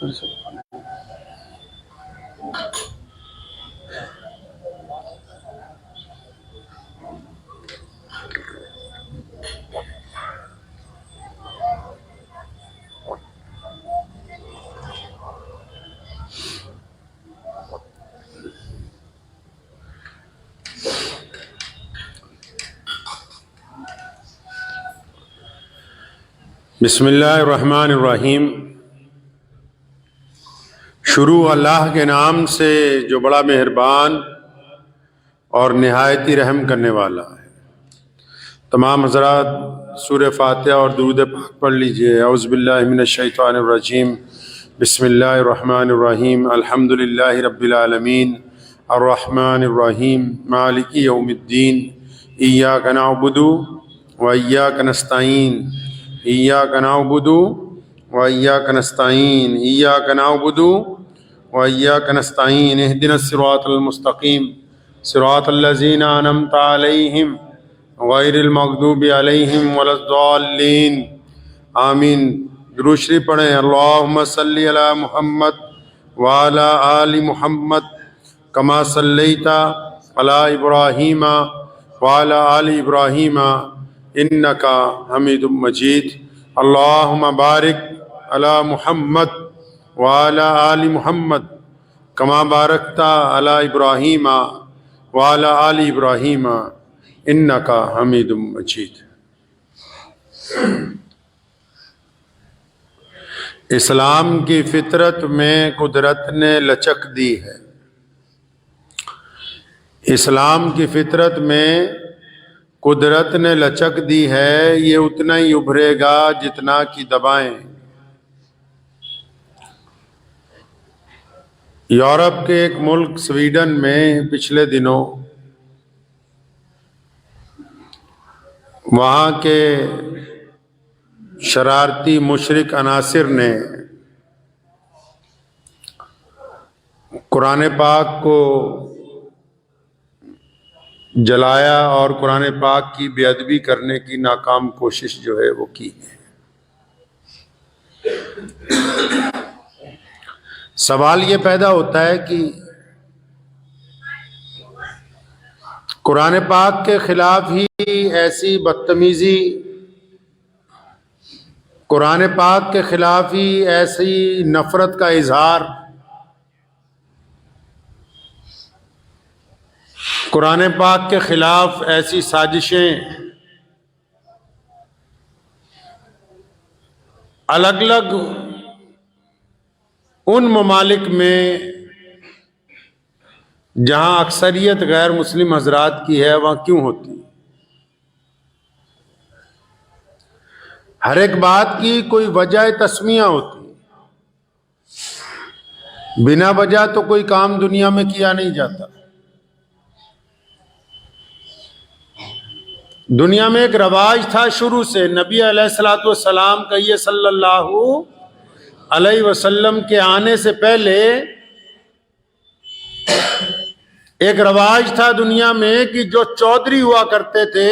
بسم اللہ الرحمن الرحیم۔ شروع اللہ کے نام سے جو بڑا مہربان اور نہایت ہی رحم کرنے والا ہے۔ تمام حضرات سورہ فاتحہ اور درود پاک پڑھ لیجئے۔ اعوذ باللہ من الشیطان الرجیم، بسم اللہ الرحمن الرحیم، الحمد للہ رب العالمین، الرحمن الرحیم، مالک یوم الدین، ایاک نعبد و ایاک نستعین، ایاک نعبد و ایاک نستعین، ایاک نعبد و ایاک نستعین، اہدنا الصراط المستقیم، صراط الذین انعمت علیہم غیر المغضوب علیہم ولا الضالین، آمین۔ درود شریف پڑھیں۔ اللہم صلی علی محمد وعلی آل محمد کما صلیت علی ابراہیم وعلی آل ابراہیم انک حمید مجید۔ اللہم بارک علی محمد وعلی آل محمد کما بارکت علی ابراہیم وعلی آل ابراہیم انک حمید مجید۔ اسلام کی فطرت میں قدرت نے لچک دی ہے۔ اسلام کی فطرت میں قدرت نے لچک دی ہے، یہ اتنا ہی ابھرے گا جتنا کی دبائیں۔ یورپ کے ایک ملک سویڈن میں پچھلے دنوں وہاں کے شرارتی مشرک عناصر نے قرآن پاک کو جلایا اور قرآن پاک کی بے ادبی کرنے کی ناکام کوشش جو ہے وہ کی ہے۔ سوال یہ پیدا ہوتا ہے کہ قرآن پاک کے خلاف ہی ایسی بدتمیزی، قرآن پاک کے خلاف ہی ایسی نفرت کا اظہار، قرآن پاک کے خلاف ایسی سازشیں الگ الگ ان ممالک میں جہاں اکثریت غیر مسلم حضرات کی ہے وہاں کیوں ہوتی؟ ہر ایک بات کی کوئی وجہ تسمیہ ہوتی، بنا وجہ تو کوئی کام دنیا میں کیا نہیں جاتا۔ دنیا میں ایک رواج تھا شروع سے، نبی علیہ الصلوۃ والسلام کا یہ صلی اللہ علیہ وسلم کے آنے سے پہلے ایک رواج تھا دنیا میں کہ جو چودھری ہوا کرتے تھے،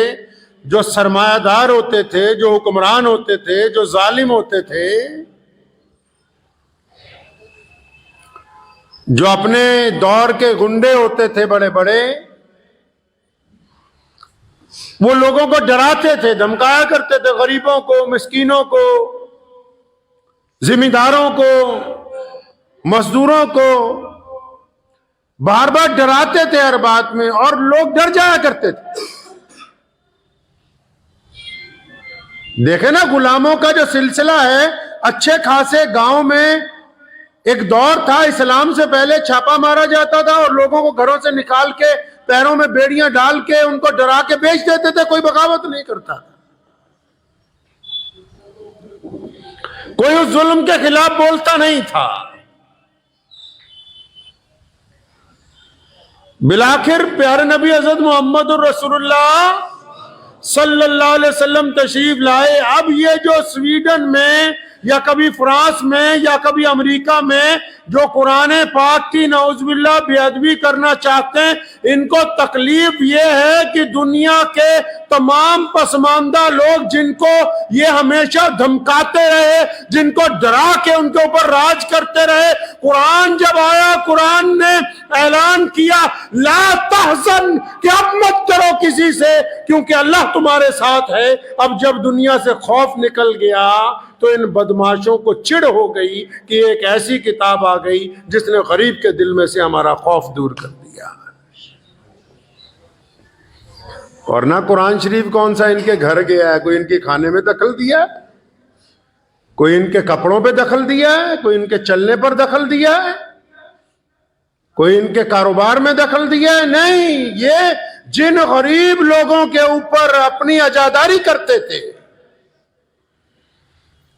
جو سرمایہ دار ہوتے تھے، جو حکمران ہوتے تھے، جو ظالم ہوتے تھے، جو اپنے دور کے گنڈے ہوتے تھے بڑے بڑے، وہ لوگوں کو ڈراتے تھے، دھمکایا کرتے تھے، غریبوں کو، مسکینوں کو، ذمہ داروں کو، مزدوروں کو بار بار ڈراتے تھے ہر بات میں، اور لوگ ڈر جایا کرتے تھے۔ دیکھیں نا، غلاموں کا جو سلسلہ ہے، اچھے خاصے گاؤں میں ایک دور تھا، اسلام سے پہلے چھاپا مارا جاتا تھا اور لوگوں کو گھروں سے نکال کے پیروں میں بیڑیاں ڈال کے ان کو ڈرا کے بیچ دیتے تھے، کوئی بغاوت نہیں کرتا تھا، کوئی اس ظلم کے خلاف بولتا نہیں تھا۔ بالآخر پیارے نبی حضرت محمد الرسول اللہ صلی اللہ علیہ وسلم تشریف لائے۔ اب یہ جو سویڈن میں یا کبھی فرانس میں یا کبھی امریکہ میں جو قرآن پاک کی نعوذ باللہ بے ادبی کرنا چاہتے ہیں، ان کو تکلیف یہ ہے کہ دنیا کے تمام پسماندہ لوگ جن کو یہ ہمیشہ دھمکاتے رہے، جن کو ڈرا کے ان کے اوپر راج کرتے رہے، قرآن جب آیا قرآن نے اعلان کیا لا تحزن کہ اب مت ڈرو کسی سے کیونکہ اللہ تمہارے ساتھ ہے۔ اب جب دنیا سے خوف نکل گیا تو ان بدماشوں کو چڑ ہو گئی کہ ایک ایسی کتاب آ گئی جس نے غریب کے دل میں سے ہمارا خوف دور کر دیا۔ اور نہ قرآن شریف کون سا ان کے گھر گیا ہے، کوئی ان کے کھانے میں دخل دیا ہے، کوئی ان کے کپڑوں پہ دخل دیا ہے، کوئی ان کے چلنے پر دخل دیا ہے، کوئی ان کے کاروبار میں دخل دیا ہے؟ نہیں، یہ جن غریب لوگوں کے اوپر اپنی عزاداری کرتے تھے۔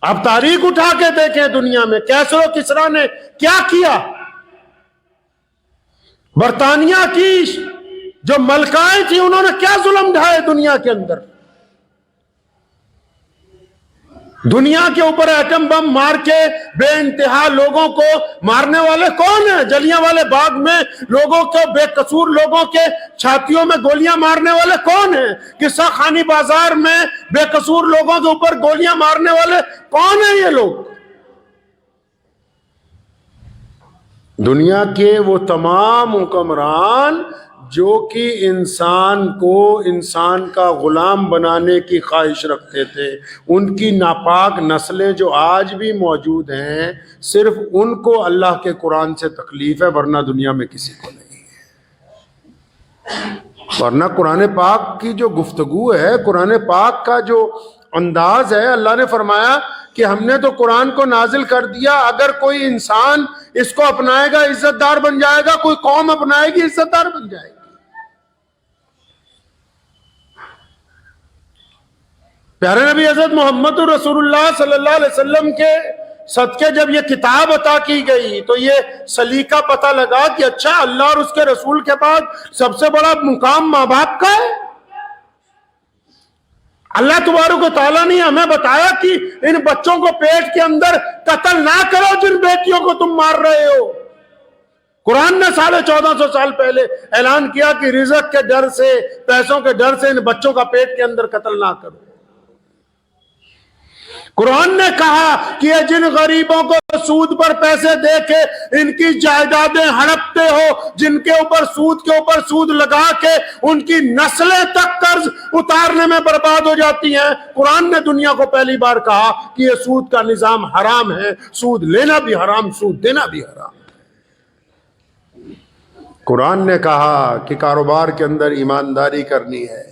اب تاریخ اٹھا کے دیکھیں دنیا میں کیسر و کسریٰ نے کیا کیا، برطانیہ کی جو ملکائیں تھیں انہوں نے کیا ظلم ڈھائے دنیا کے اندر۔ دنیا کے اوپر ایٹم بم مار کے بے انتہا لوگوں کو مارنے والے کون ہیں؟ جلیاں والے باغ میں لوگوں کو، بے قصور لوگوں کے چھاتیوں میں گولیاں مارنے والے کون ہیں؟ قصہ خانی بازار میں بے قصور لوگوں کے اوپر گولیاں مارنے والے کون ہیں؟ یہ لوگ دنیا کے وہ تمام حکمران جو کہ انسان کو انسان کا غلام بنانے کی خواہش رکھتے تھے، ان کی ناپاک نسلیں جو آج بھی موجود ہیں، صرف ان کو اللہ کے قرآن سے تکلیف ہے، ورنہ دنیا میں کسی کو نہیں ہے۔ ورنہ قرآن پاک کی جو گفتگو ہے، قرآن پاک کا جو انداز ہے، اللہ نے فرمایا کہ ہم نے تو قرآن کو نازل کر دیا، اگر کوئی انسان اس کو اپنائے گا عزت دار بن جائے گا، کوئی قوم اپنائے گی عزت دار بن جائے گی۔ پیارے نبی حضرت محمد رسول اللہ صلی اللہ علیہ وسلم کے صدقے جب یہ کتاب عطا کی گئی تو یہ سلیقہ پتہ لگا کہ اچھا اللہ اور اس کے رسول کے بعد سب سے بڑا مقام ماں باپ کا ہے۔ اللہ تبارک و تعالیٰ نے ہمیں بتایا کہ ان بچوں کو پیٹ کے اندر قتل نہ کرو جن بیٹیوں کو تم مار رہے ہو۔ قرآن نے 1450 سال پہلے اعلان کیا کہ رزق کے ڈر سے، پیسوں کے ڈر سے ان بچوں کا پیٹ کے اندر قتل نہ کرو۔ قرآن نے کہا کہ یہ جن غریبوں کو سود پر پیسے دے کے ان کی جائیدادیں ہڑپتے ہو، جن کے اوپر سود لگا کے ان کی نسلیں تک قرض اتارنے میں برباد ہو جاتی ہیں، قرآن نے دنیا کو پہلی بار کہا کہ یہ سود کا نظام حرام ہے، سود لینا بھی حرام، سود دینا بھی حرام۔ قرآن نے کہا کہ کاروبار کے اندر ایمانداری کرنی ہے،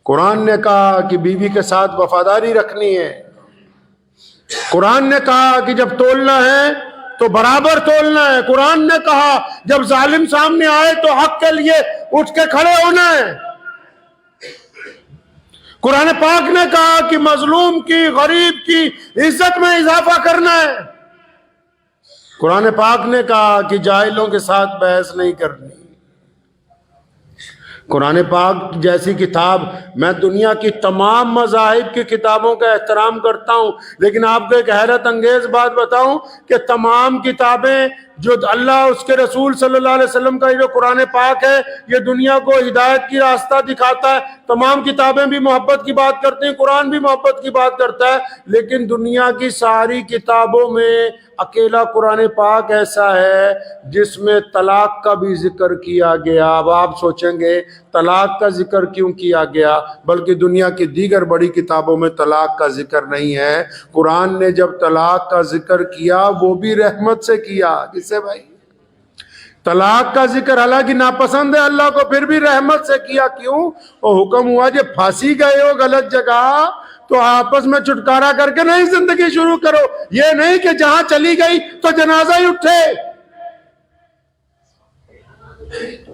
قرآن نے کہا کہ بیوی کے ساتھ وفاداری رکھنی ہے، قرآن نے کہا کہ جب تولنا ہے تو برابر تولنا ہے، قرآن نے کہا جب ظالم سامنے آئے تو حق کے لیے اٹھ کے کھڑے ہونا ہے، قرآن پاک نے کہا کہ مظلوم کی، غریب کی عزت میں اضافہ کرنا ہے، قرآن پاک نے کہا کہ جاہلوں کے ساتھ بحث نہیں کرنی۔ قرآن پاک جیسی کتاب، میں دنیا کی تمام مذاہب کی کتابوں کا احترام کرتا ہوں، لیکن آپ کو ایک حیرت انگیز بات بتاؤں کہ تمام کتابیں جو اللہ اس کے رسول صلی اللہ علیہ وسلم کا جو قرآن پاک ہے یہ دنیا کو ہدایت کی راستہ دکھاتا ہے، تمام کتابیں بھی محبت کی بات کرتے ہیں، قرآن بھی محبت کی بات کرتا ہے، لیکن دنیا کی ساری کتابوں میں اکیلا قرآن پاک ایسا ہے جس میں طلاق کا بھی ذکر کیا گیا۔ اب آپ سوچیں گے طلاق کا ذکر کیوں کیا گیا، بلکہ دنیا کی دیگر بڑی کتابوں میں طلاق کا ذکر نہیں ہے۔ قرآن نے جب طلاق کا ذکر کیا وہ بھی رحمت سے کیا۔ کس سے بھائی؟ طلاق کا ذکر حالانکہ ناپسند ہے اللہ کو، پھر بھی رحمت سے کیا۔ کیوں؟ وہ حکم ہوا جب پھانسی گئے ہو غلط جگہ تو آپس میں چھٹکارا کر کے نئی زندگی شروع کرو، یہ نہیں کہ جہاں چلی گئی تو جنازہ ہی اٹھے۔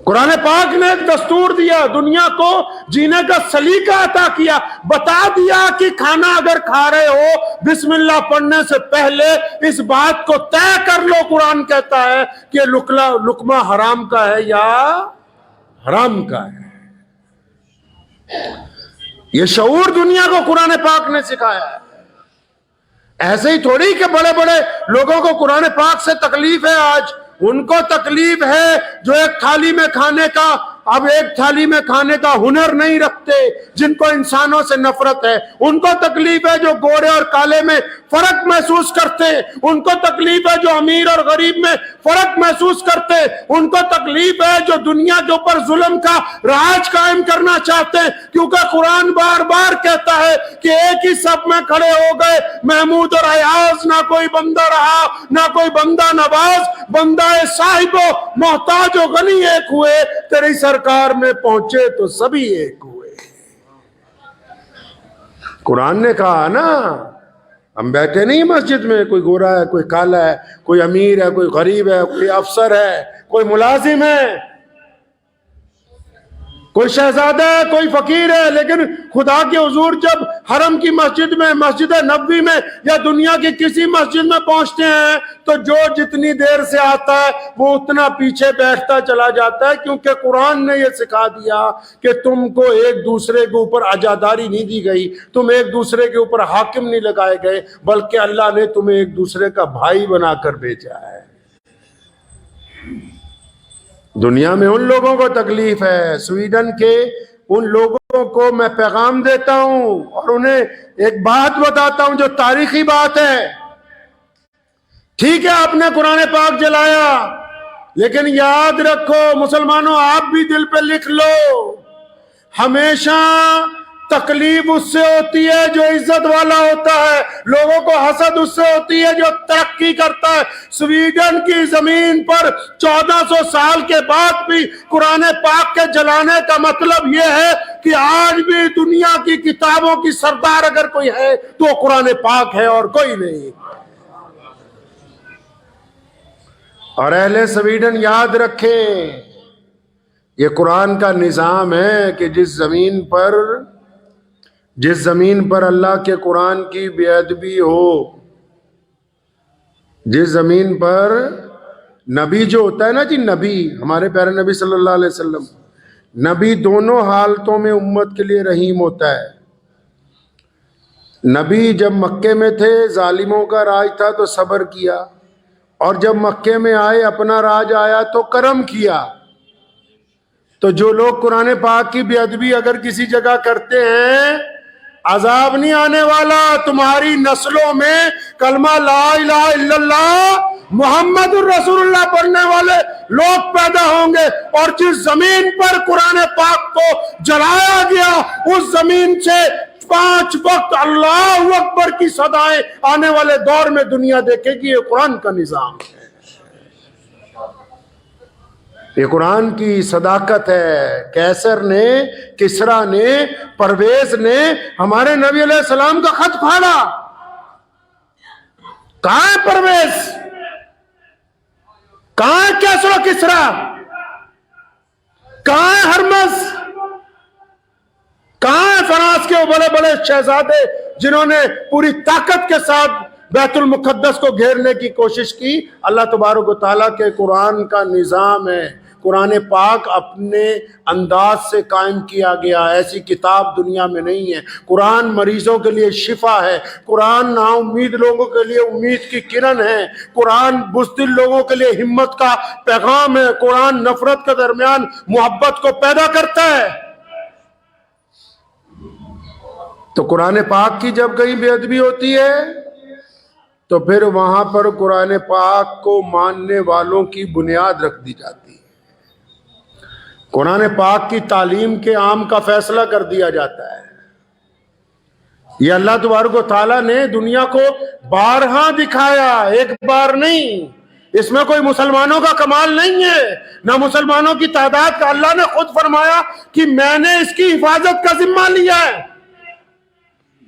قرآن پاک نے ایک دستور دیا، دنیا کو جینے کا سلیقہ عطا کیا، بتا دیا کہ کھانا اگر کھا رہے ہو بسم اللہ پڑھنے سے پہلے اس بات کو طے کر لو، قرآن کہتا ہے کہ لقمہ حرام کا ہے یا حرام کا ہے۔ یہ شعور دنیا کو قرآن پاک نے سکھایا ہے۔ ایسے ہی تھوڑی کہ بڑے بڑے لوگوں کو قرآن پاک سے تکلیف ہے، آج ان کو تکلیف ہے جو ایک تھالی میں کھانے کا، اب ایک تھالی میں کھانے کا ہنر نہیں رکھتے، جن کو انسانوں سے نفرت ہے، ان کو تکلیف ہے جو گورے اور کالے میں فرق محسوس کرتے، ان کو تکلیف ہے جو امیر اور غریب میں فرق محسوس کرتے، ان کو تکلیف ہے جو دنیا کے اوپر ظلم کا راج قائم کرنا چاہتے ہیں، کیونکہ قرآن بار بار کہتا ہے کہ ایک ہی صف میں کھڑے ہو گئے محمود اور ایاز، نہ کوئی بندہ رہا نہ کوئی بندہ نواز، بندہ صاحب و محتاج و غنی ایک ہوئے، تیری سرکار میں پہنچے تو سبھی ایک ہوئے۔ قرآن نے کہا نا، ہم بیٹھے نہیں مسجد میں، کوئی گورا ہے کوئی کالا ہے، کوئی امیر ہے کوئی غریب ہے، کوئی افسر ہے کوئی ملازم ہے، کوئی شہزادہ ہے کوئی فقیر ہے، لیکن خدا کے حضور جب حرم کی مسجد میں، مسجد نبوی میں یا دنیا کی کسی مسجد میں پہنچتے ہیں تو جو جتنی دیر سے آتا ہے وہ اتنا پیچھے بیٹھتا چلا جاتا ہے، کیونکہ قرآن نے یہ سکھا دیا کہ تم کو ایک دوسرے کے اوپر عزاداری نہیں دی گئی، تم ایک دوسرے کے اوپر حاکم نہیں لگائے گئے، بلکہ اللہ نے تمہیں ایک دوسرے کا بھائی بنا کر بھیجا ہے۔ دنیا میں ان لوگوں کو تکلیف ہے، سویڈن کے ان لوگوں کو میں پیغام دیتا ہوں اور انہیں ایک بات بتاتا ہوں جو تاریخی بات ہے۔ ٹھیک ہے آپ نے قرآن پاک جلایا، لیکن یاد رکھو مسلمانوں، آپ بھی دل پہ لکھ لو، ہمیشہ تکلیف اس سے ہوتی ہے جو عزت والا ہوتا ہے، لوگوں کو حسد اس سے ہوتی ہے جو ترقی کرتا ہے۔ سویڈن کی زمین پر 1400 سال کے بعد بھی قرآن پاک کے جلانے کا مطلب یہ ہے کہ آج بھی دنیا کی کتابوں کی سردار اگر کوئی ہے تو قرآن پاک ہے اور کوئی نہیں۔ اور اہل سویڈن یاد رکھیں، یہ قرآن کا نظام ہے کہ جس زمین پر اللہ کے قرآن کی بے ادبی ہو، جس زمین پر نبی جو ہوتا ہے نا جی، نبی ہمارے پیارے نبی صلی اللہ علیہ وسلم، نبی دونوں حالتوں میں امت کے لیے رحیم ہوتا ہے۔ نبی جب مکے میں تھے ظالموں کا راج تھا تو صبر کیا، اور جب مکے میں آئے اپنا راج آیا تو کرم کیا۔ تو جو لوگ قرآن پاک کی بے ادبی اگر کسی جگہ کرتے ہیں، عذاب نہیں آنے والا، تمہاری نسلوں میں کلمہ لا الہ الا اللہ محمد الرسول اللہ پڑھنے والے لوگ پیدا ہوں گے، اور جس زمین پر قرآن پاک کو جلایا گیا اس زمین سے 5 وقت اللہ اکبر کی صدائیں آنے والے دور میں دنیا دیکھے گی۔ یہ قرآن کا نظام ہے، یہ قرآن کی صداقت ہے۔ کیسر نے، کسرا نے، پرویز نے ہمارے نبی علیہ السلام کا خط پھاڑا۔ کہاں ہے پرویز؟ کہاں ہے کیسر و کسرا؟ کہاں ہے ہرمز؟ کہاں ہے فرانس کے وہ بڑے بڑے شہزادے جنہوں نے پوری طاقت کے ساتھ بیت المقدس کو گھیرنے کی کوشش کی؟ اللہ تبارک و تعالیٰ کے قرآن کا نظام ہے۔ قرآن پاک اپنے انداز سے قائم کیا گیا، ایسی کتاب دنیا میں نہیں ہے۔ قرآن مریضوں کے لیے شفا ہے، قرآن نا امید لوگوں کے لیے امید کی کرن ہے، قرآن بزدل لوگوں کے لیے ہمت کا پیغام ہے، قرآن نفرت کے درمیان محبت کو پیدا کرتا ہے۔ تو قرآن پاک کی جب کہیں بے ادبی ہوتی ہے تو پھر وہاں پر قرآن پاک کو ماننے والوں کی بنیاد رکھ دی جاتی ہے، قرآن پاک کی تعلیم کے عام کا فیصلہ کر دیا جاتا ہے۔ یہ اللہ تبارک و تعالیٰ نے دنیا کو بارہا دکھایا، ایک بار نہیں۔ اس میں کوئی مسلمانوں کا کمال نہیں ہے، نہ مسلمانوں کی تعداد کا۔ اللہ نے خود فرمایا کہ میں نے اس کی حفاظت کا ذمہ لیا ہے۔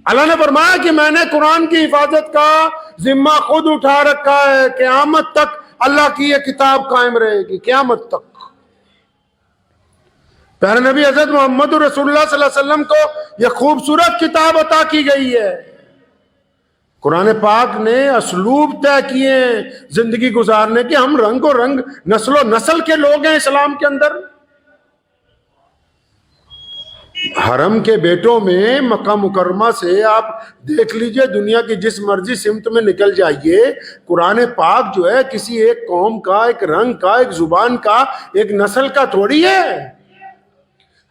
اللہ نے فرمایا کہ میں نے قرآن کی حفاظت کا ذمہ خود اٹھا رکھا ہے، قیامت تک اللہ کی یہ کتاب قائم رہے گی، قیامت تک۔ پیارے نبی حضرت محمد رسول اللہ صلی اللہ علیہ وسلم کو یہ خوبصورت کتاب عطا کی گئی ہے۔ قرآن پاک نے اسلوب طے کیے ہیں زندگی گزارنے کے۔ ہم رنگ و رنگ، نسل و نسل کے لوگ ہیں اسلام کے اندر۔ حرم کے بیٹوں میں مکہ مکرمہ سے آپ دیکھ لیجئے، دنیا کی جس مرضی سمت میں نکل جائیے، قرآن پاک جو ہے کسی ایک قوم کا، ایک رنگ کا، ایک زبان کا، ایک نسل کا تھوڑی ہے۔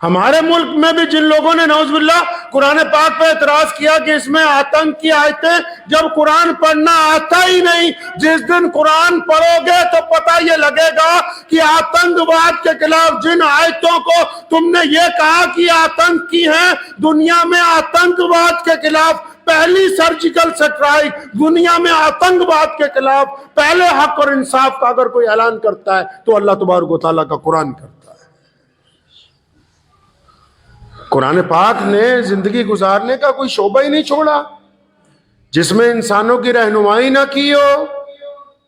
ہمارے ملک میں بھی جن لوگوں نے نعوذ باللہ قرآن پاک پہ اعتراض کیا کہ اس میں آتنک کی آیتیں، جب قرآن پڑھنا آتا ہی نہیں، جس دن قرآن پڑھو گے تو پتہ یہ لگے گا کہ آتنک واد کے خلاف جن آیتوں کو تم نے یہ کہا کہ آتنک کی ہیں، دنیا میں آتنک واد کے خلاف پہلی سرجیکل سٹرائک، دنیا میں آتنک واد کے خلاف پہلے حق اور انصاف کا اگر کوئی اعلان کرتا ہے تو اللہ تبارک و تعالیٰ کا قرآن کرتا ہے۔ قرآن پاک نے زندگی گزارنے کا کوئی شعبہ ہی نہیں چھوڑا جس میں انسانوں کی رہنمائی نہ کی ہو،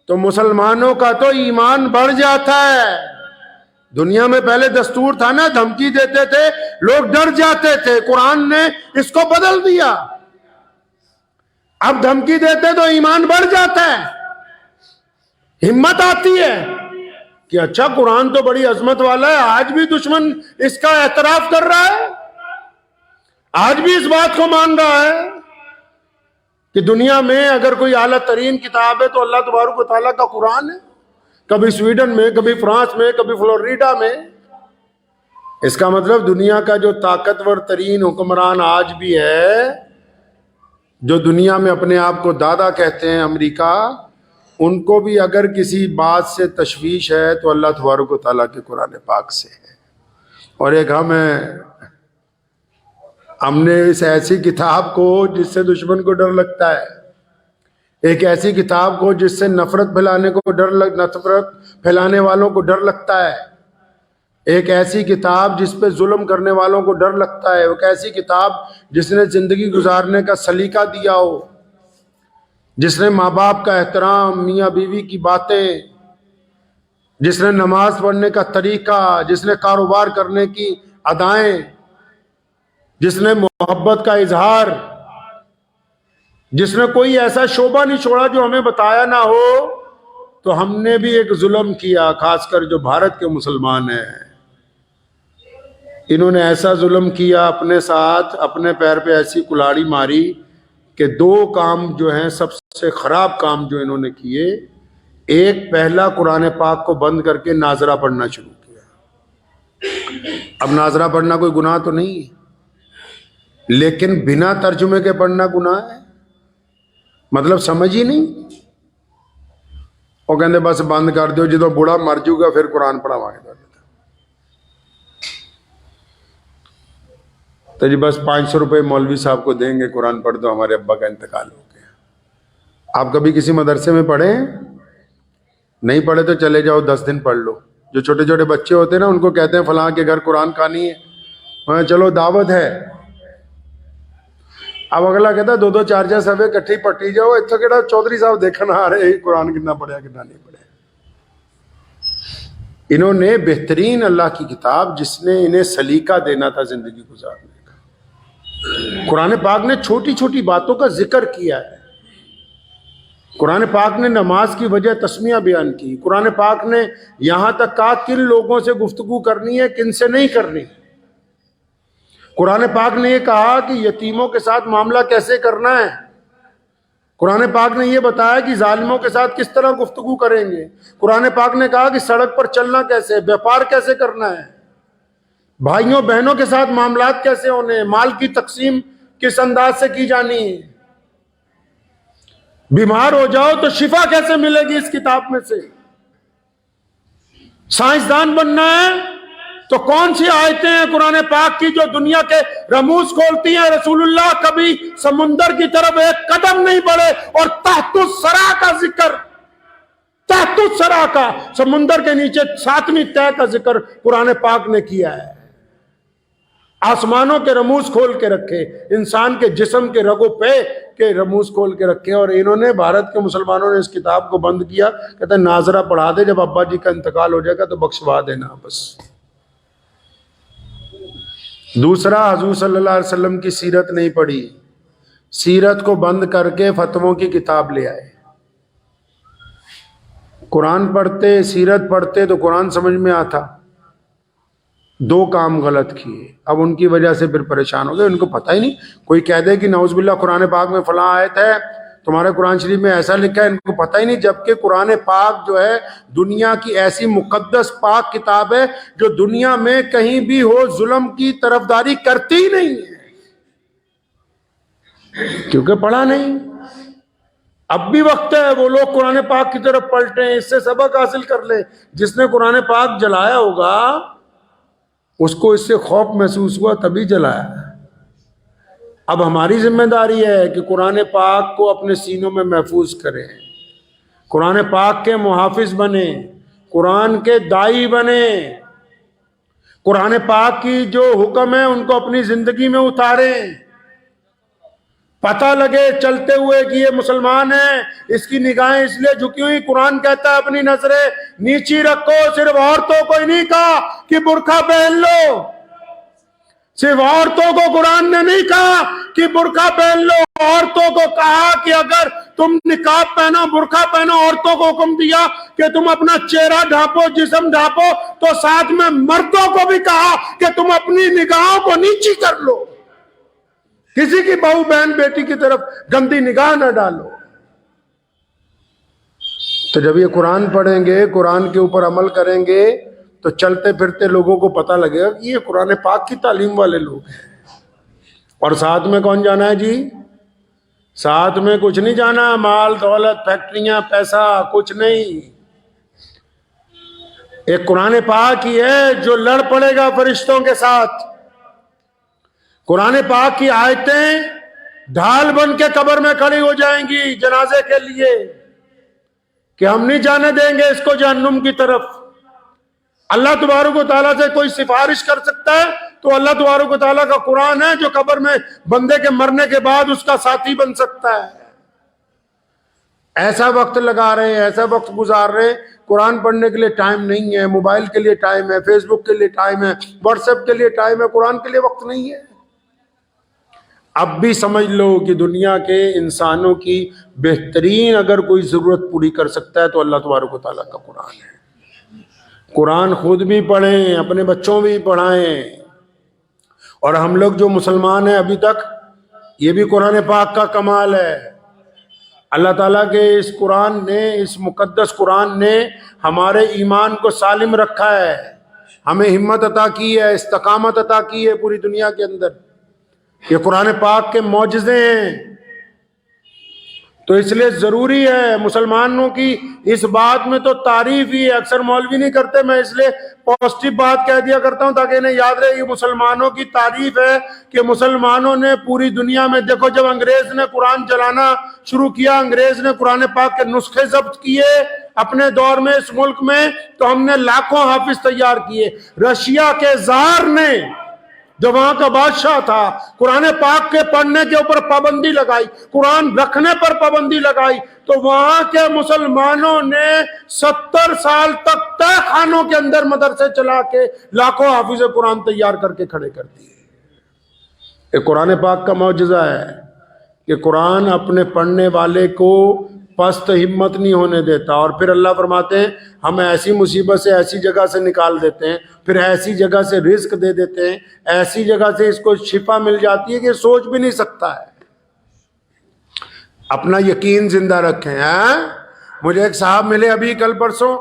تو مسلمانوں کا تو ایمان بڑھ جاتا ہے۔ دنیا میں پہلے دستور تھا نا، دھمکی دیتے تھے، لوگ ڈر جاتے تھے، قرآن نے اس کو بدل دیا۔ اب دھمکی دیتے تو ایمان بڑھ جاتا ہے، ہمت آتی ہے کہ اچھا قرآن تو بڑی عظمت والا ہے، آج بھی دشمن اس کا اعتراف کر رہا ہے، آج بھی اس بات کو مان رہا ہے کہ دنیا میں اگر کوئی اعلیٰ ترین کتاب ہے تو اللہ تبارک و تعالیٰ کا قرآن ہے۔ کبھی سویڈن میں، کبھی فرانس میں، کبھی فلوریڈا میں۔ اس کا مطلب دنیا کا جو طاقتور ترین حکمران آج بھی ہے، جو دنیا میں اپنے آپ کو دادا کہتے ہیں، امریکہ، ان کو بھی اگر کسی بات سے تشویش ہے تو اللہ تبارک و تعالیٰ کے قرآن پاک سے ہے۔ اور ایک ہم نے اس ایسی کتاب کو جس سے دشمن کو ڈر لگتا ہے، ایک ایسی کتاب کو جس سے نفرت پھیلانے والوں کو ڈر لگتا ہے، ایک ایسی کتاب جس پہ ظلم کرنے والوں کو ڈر لگتا ہے، ایک ایسی کتاب جس نے زندگی گزارنے کا سلیقہ دیا ہو، جس نے ماں باپ کا احترام، میاں بیوی کی باتیں، جس نے نماز پڑھنے کا طریقہ، جس نے کاروبار کرنے کی ادائیں، جس نے محبت کا اظہار، جس نے کوئی ایسا شعبہ نہیں چھوڑا جو ہمیں بتایا نہ ہو، تو ہم نے بھی ایک ظلم کیا، خاص کر جو بھارت کے مسلمان ہیں۔ انہوں نے ایسا ظلم کیا اپنے ساتھ، اپنے پیر پہ ایسی کلاڑی ماری کہ دو کام جو ہیں سب سے خراب کام جو انہوں نے کیے، ایک پہلا قرآن پاک کو بند کر کے ناظرہ پڑھنا شروع کیا۔ اب ناظرہ پڑھنا کوئی گناہ تو نہیں ہے، لیکن بنا ترجمے کے پڑھنا گناہ ہے، مطلب سمجھ ہی نہیں۔ وہ کہتے بس بند کر دیو، جدو بوڑھا مر جائے گا پھر قرآن پڑھاوا گے تو جی بس 500 روپے مولوی صاحب کو دیں گے، قرآن پڑھ دو، ہمارے ابا کا انتقال ہو گیا۔ آپ کبھی کسی مدرسے میں پڑھے ہیں؟ نہیں پڑھے تو چلے جاؤ 10 دن پڑھ لو۔ جو چھوٹے چھوٹے بچے ہوتے ہیں نا، ان کو کہتے ہیں فلاں کے گھر قرآن خوانی ہے، وہاں چلو دعوت ہے۔ اب اگلا کہتا ہے 2-2 4-4 صفحے کٹھی پٹی جاؤ، اتنا کہڑا چودھری صاحب دیکھنا آ رہے قرآن کتنا پڑھیا کتنا نہیں پڑھیا۔ انہوں نے بہترین اللہ کی کتاب جس نے انہیں سلیقہ دینا تھا زندگی گزارنے کا، قرآن پاک نے چھوٹی چھوٹی باتوں کا ذکر کیا ہے۔ قرآن پاک نے نماز کی وجہ تسمیہ بیان کی، قرآن پاک نے یہاں تک کہا کن لوگوں سے گفتگو کرنی ہے، کن سے نہیں کرنی۔ قرآن پاک نے یہ کہا کہ یتیموں کے ساتھ معاملہ کیسے کرنا ہے، قرآن پاک نے یہ بتایا کہ ظالموں کے ساتھ کس طرح گفتگو کریں گے، قرآن پاک نے کہا کہ سڑک پر چلنا کیسے، بیپار کیسے کرنا ہے، بھائیوں بہنوں کے ساتھ معاملات کیسے ہونے ہیں، مال کی تقسیم کس انداز سے کی جانی ہے، بیمار ہو جاؤ تو شفا کیسے ملے گی اس کتاب میں سے، سائنسدان بننا ہے تو کون سی آیتیں ہیں قرآن پاک کی جو دنیا کے رموز کھولتی ہیں۔ رسول اللہ کبھی سمندر کی طرف ایک قدم نہیں بڑھے اور تحت الثری کا ذکر، تحت الثری کا، سمندر کے نیچے 7ویں تہہ کا ذکر قرآن پاک نے کیا ہے۔ آسمانوں کے رموز کھول کے رکھے، انسان کے جسم کے رگ و پے کے رموز کھول کے رکھے، اور انہوں نے بھارت کے مسلمانوں نے اس کتاب کو بند کیا۔ کہتے ہیں ناظرہ پڑھا دے، جب ابا جی کا انتقال ہو جائے گا تو بخشوا دینا بس۔ دوسرا، حضور صلی اللہ علیہ وسلم کی سیرت نہیں پڑھی، سیرت کو بند کر کے فتووں کی کتاب لے آئے۔ قرآن پڑھتے، سیرت پڑھتے تو قرآن سمجھ میں آتا، دو کام غلط کیے، اب ان کی وجہ سے پھر پریشان ہو گئے، ان کو پتہ ہی نہیں. کوئی کہہ دے کہ نعوذ باللہ قرآن پاک میں فلاں آیت ہے، تمہارے قرآن شریف میں ایسا لکھا ہے، ان کو پتہ ہی نہیں. جبکہ قرآن پاک جو ہے دنیا کی ایسی مقدس پاک کتاب ہے جو دنیا میں کہیں بھی ہو ظلم کی طرفداری کرتی ہی نہیں ہے، کیونکہ پڑھا نہیں. اب بھی وقت ہے وہ لوگ قرآن پاک کی طرف پلٹیں، اس سے سبق حاصل کر لیں. جس نے قرآن پاک جلایا ہوگا اس کو اس سے خوف محسوس ہوا تبھی جلایا. اب ہماری ذمہ داری ہے کہ قرآن پاک کو اپنے سینوں میں محفوظ کریں، قرآن پاک کے محافظ بنیں، قرآن کے داعی بنیں، قرآن پاک کی جو حکم ہے ان کو اپنی زندگی میں اتاریں. پتہ لگے چلتے ہوئے کہ یہ مسلمان ہے، اس کی نگاہیں اس لیے جھکی ہوئی. قرآن کہتا ہے اپنی نظریں نیچی رکھو. صرف عورتوں کو ہی نہیں کہا کہ برقع پہن لو، صرف عورتوں کو قرآن نے نہیں کہا کہ برقع پہن لو، عورتوں کو کہا کہ اگر تم نقاب پہنو، برقع پہنو. عورتوں کو حکم دیا کہ تم اپنا چہرہ ڈھانپو، جسم ڈھانپو، تو ساتھ میں مردوں کو بھی کہا کہ تم اپنی نگاہوں کو نیچی کر لو، کسی کی بہو بہن بیٹی کی طرف گندی نگاہ نہ ڈالو. تو جب یہ قرآن پڑھیں گے، قرآن کے اوپر عمل کریں گے، تو چلتے پھرتے لوگوں کو پتہ لگے گا کہ یہ قرآن پاک کی تعلیم والے لوگ ہیں. اور ساتھ میں کون جانا ہے جی؟ ساتھ میں کچھ نہیں جانا، مال دولت فیکٹریاں پیسہ کچھ نہیں. ایک قرآن پاک ہی ہے جو لڑ پڑے گا فرشتوں کے ساتھ. قرآن پاک کی آیتیں ڈھال بن کے قبر میں کھڑی ہو جائیں گی جنازے کے لیے کہ ہم نہیں جانے دیں گے اس کو جہنم کی طرف. اللہ تبارک و تعالیٰ سے کوئی سفارش کر سکتا ہے تو اللہ تبارک و تعالیٰ کا قرآن ہے جو قبر میں بندے کے مرنے کے بعد اس کا ساتھی بن سکتا ہے. ایسا وقت لگا رہے ہیں، ایسا وقت گزار رہے ہیں، قرآن پڑھنے کے لیے ٹائم نہیں ہے، موبائل کے لیے ٹائم ہے، فیس بک کے لیے ٹائم ہے، واٹس ایپ کے لیے ٹائم ہے، قرآن کے لیے وقت نہیں ہے. اب بھی سمجھ لو کہ دنیا کے انسانوں کی بہترین اگر کوئی ضرورت پوری کر سکتا ہے تو اللہ تبارک و تعالیٰ کا قرآن ہے. قرآن خود بھی پڑھیں، اپنے بچوں بھی پڑھائیں. اور ہم لوگ جو مسلمان ہیں ابھی تک، یہ بھی قرآن پاک کا کمال ہے. اللہ تعالیٰ کے اس قرآن نے، اس مقدس قرآن نے ہمارے ایمان کو سالم رکھا ہے، ہمیں ہمت عطا کی ہے، استقامت عطا کی ہے پوری دنیا کے اندر. یہ قرآن پاک کے معجزے ہیں. تو اس لیے ضروری ہے مسلمانوں کی اس بات میں تو تعریف ہی ہے. اکثر مولوی نہیں کرتے، میں اس لیے پازیٹیو بات کہہ دیا کرتا ہوں تاکہ انہیں یاد رہے. یہ مسلمانوں کی تعریف ہے کہ مسلمانوں نے پوری دنیا میں، دیکھو جب انگریز نے قرآن چلانا شروع کیا، انگریز نے قرآن پاک کے نسخے ضبط کیے اپنے دور میں اس ملک میں، تو ہم نے لاکھوں حافظ تیار کیے. رشیا کے زار نے، جو وہاں کا بادشاہ تھا، قرآن پاک کے پڑھنے کے اوپر پابندی لگائی، قرآن رکھنے پر پابندی لگائی، تو وہاں کے مسلمانوں نے 70 سال تک تہ خانوں کے اندر مدرسے چلا کے لاکھوں حافظ قرآن تیار کر کے کھڑے کر دیے. یہ قرآن پاک کا معجزہ ہے کہ قرآن اپنے پڑھنے والے کو پست ہمت نہیں ہونے دیتا. اور پھر اللہ فرماتے ہیں ہم ایسی مصیبت سے، ایسی جگہ سے نکال دیتے ہیں، پھر ایسی جگہ سے رزق دے دیتے ہیں، ایسی جگہ سے اس کو شفا مل جاتی ہے کہ سوچ بھی نہیں سکتا ہے. اپنا یقین زندہ رکھیں. مجھے ایک صاحب ملے ابھی کل پرسوں،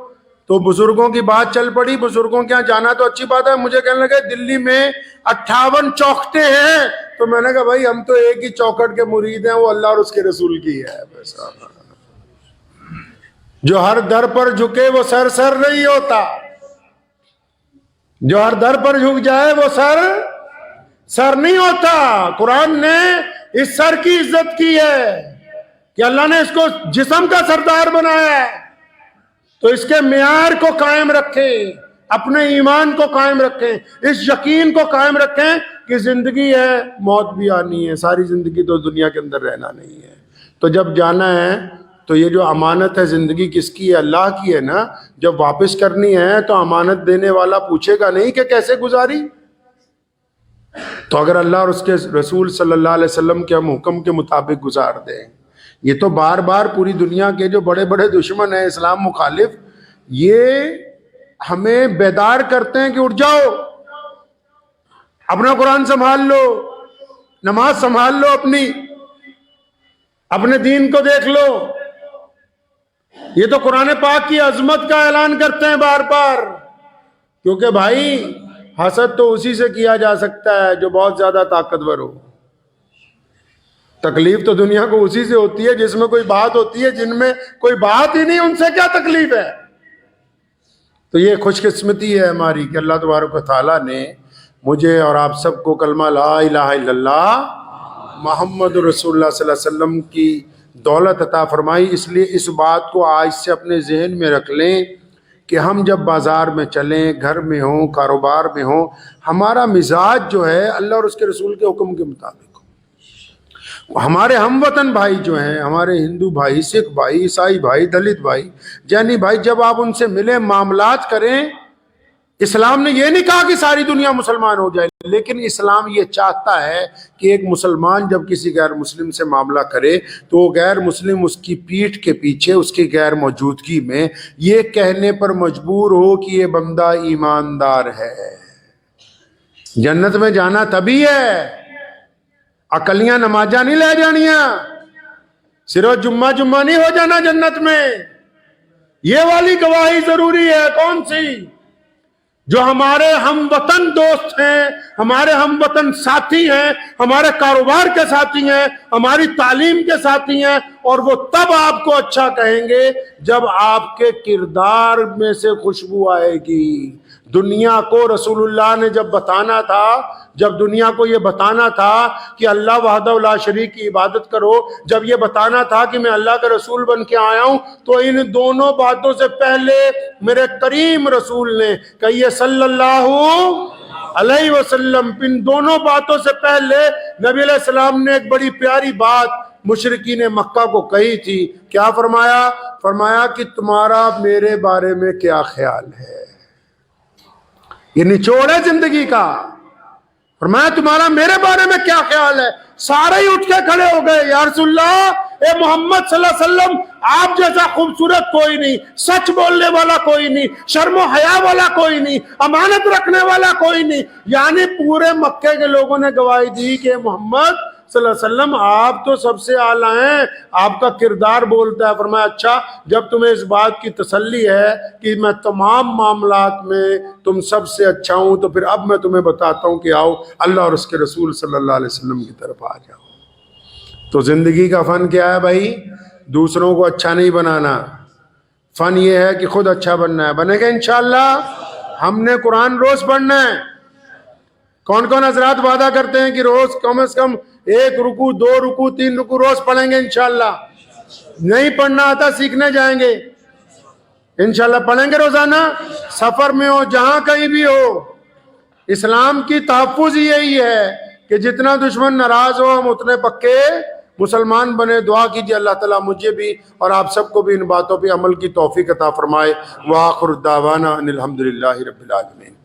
تو بزرگوں کی بات چل پڑی. بزرگوں کے یہاں جانا تو اچھی بات ہے. مجھے کہنے لگے دلی میں 58 چوکھٹیں ہیں. تو میں نے کہا بھائی ہم تو ایک ہی چوکھٹ کے مرید ہیں، وہ اللہ اور اس کے رسول کی ہے. جو ہر در پر جھکے وہ سر سر نہیں ہوتا، جو ہر در پر جھک جائے وہ سر سر نہیں ہوتا. قرآن نے اس سر کی عزت کی ہے کہ اللہ نے اس کو جسم کا سردار بنایا ہے. تو اس کے معیار کو قائم رکھیں، اپنے ایمان کو قائم رکھیں، اس یقین کو قائم رکھیں کہ زندگی ہے، موت بھی آنی ہے، ساری زندگی تو دنیا کے اندر رہنا نہیں ہے. تو جب جانا ہے تو یہ جو امانت ہے زندگی کس کی ہے؟ اللہ کی ہے نا. جب واپس کرنی ہے تو امانت دینے والا پوچھے گا نہیں کہ کیسے گزاری. تو اگر اللہ اور اس کے رسول صلی اللہ علیہ وسلم کے ہم حکم کے مطابق گزار دیں. یہ تو بار بار پوری دنیا کے جو بڑے بڑے دشمن ہیں اسلام مخالف، یہ ہمیں بیدار کرتے ہیں کہ اٹھ جاؤ، اپنا قرآن سنبھال لو، نماز سنبھال لو، اپنے دین کو دیکھ لو۔ یہ تو قرآن پاک کی عظمت کا اعلان کرتے ہیں بار بار، کیونکہ بھائی حسد تو اسی سے کیا جا سکتا ہے جو بہت زیادہ طاقتور ہو۔ تکلیف تو دنیا کو اسی سے ہوتی ہے جس میں کوئی بات ہوتی ہے، جن میں کوئی بات ہی نہیں ان سے کیا تکلیف ہے۔ تو یہ خوش قسمتی ہے ہماری کہ اللہ تبارک و تعالیٰ نے مجھے اور آپ سب کو کلمہ لا الہ الا اللہ محمد رسول اللہ صلی اللہ علیہ وسلم کی دولت عطا فرمائی۔ اس لیے اس بات کو آج سے اپنے ذہن میں رکھ لیں کہ ہم جب بازار میں چلیں، گھر میں ہوں، کاروبار میں ہوں، ہمارا مزاج جو ہے اللہ اور اس کے رسول کے حکم کے مطابق ہو۔ ہمارے ہم وطن بھائی جو ہیں، ہمارے ہندو بھائی، سکھ بھائی، عیسائی بھائی، دلت بھائی، جینی بھائی، جب آپ ان سے ملیں، معاملات کریں، اسلام نے یہ نہیں کہا کہ ساری دنیا مسلمان ہو جائے، لیکن اسلام یہ چاہتا ہے کہ ایک مسلمان جب کسی غیر مسلم سے معاملہ کرے تو وہ غیر مسلم اس کی پیٹھ کے پیچھے، اس کی غیر موجودگی میں یہ کہنے پر مجبور ہو کہ یہ بندہ ایماندار ہے۔ جنت میں جانا تبھی ہے، اکلیاں نمازاں نہیں لے جانیاں، صرف جمعہ نہیں ہو جانا جنت میں۔ یہ والی گواہی ضروری ہے، کون سی؟ جو ہمارے ہم وطن دوست ہیں، ہمارے ہم وطن ساتھی ہیں، ہمارے کاروبار کے ساتھی ہیں، ہماری تعلیم کے ساتھی ہیں، اور وہ تب آپ کو اچھا کہیں گے جب آپ کے کردار میں سے خوشبو آئے گی۔ دنیا کو رسول اللہ نے جب بتانا تھا، جب دنیا کو یہ بتانا تھا کہ اللہ وحدہ لا شریک کی عبادت کرو، جب یہ بتانا تھا کہ میں اللہ کا رسول بن کے آیا ہوں، تو ان دونوں باتوں سے پہلے میرے کریم رسول نے کہیے صلی اللہ علیہ وسلم، ان دونوں باتوں سے پہلے نبی علیہ السلام نے ایک بڑی پیاری بات مشرکین مکہ کو کہی تھی۔ کیا فرمایا؟ فرمایا کہ تمہارا میرے بارے میں کیا خیال ہے؟ یہ نچوڑ ہے زندگی کا۔ فرمایا تمہارا میرے بارے میں کیا خیال ہے؟ سارے ہی اٹھ کے کھڑے ہو گئے، یا رسول اللہ، اے محمد صلی اللہ علیہ وسلم، آپ جیسا خوبصورت کوئی نہیں، سچ بولنے والا کوئی نہیں، شرم و حیا والا کوئی نہیں، امانت رکھنے والا کوئی نہیں۔ یعنی پورے مکے کے لوگوں نے گواہی دی کہ محمد صلی اللہ علیہ وسلم آپ تو سب سے اعلیٰ ہیں، آپ کا کردار بولتا ہے۔ فرمایا اچھا، جب تمہیں اس بات کی تسلی ہے کہ میں تمام معاملات میں تم سب سے اچھا ہوں، تو پھر اب میں تمہیں بتاتا ہوں کہ آؤ اللہ اور اس کے رسول صلی اللہ علیہ وسلم کی طرف آ جاؤ۔ تو زندگی کا فن کیا ہے بھائی؟ دوسروں کو اچھا نہیں بنانا، فن یہ ہے کہ خود اچھا بننا ہے۔ بنے گا انشاءاللہ؟ ہم نے قرآن روز پڑھنا ہے۔ کون کون حضرات وعدہ کرتے ہیں کہ روز کم از کم 1 رکوع 2 رکوع 3 رکوع روز پڑھیں گے انشاءاللہ؟ نہیں پڑھنا آتا سیکھنے جائیں گے انشاءاللہ، پڑھیں گے روزانہ، سفر میں ہو، جہاں کہیں بھی ہو۔ اسلام کی تحفظ یہی ہے کہ جتنا دشمن ناراض ہو ہم اتنے پکے مسلمان بنے۔ دعا کیجیے اللہ تعالیٰ مجھے بھی اور آپ سب کو بھی ان باتوں پہ عمل کی توفیق عطا فرمائے۔ وآخر دعوانا ان الحمدللہ رب العالمین۔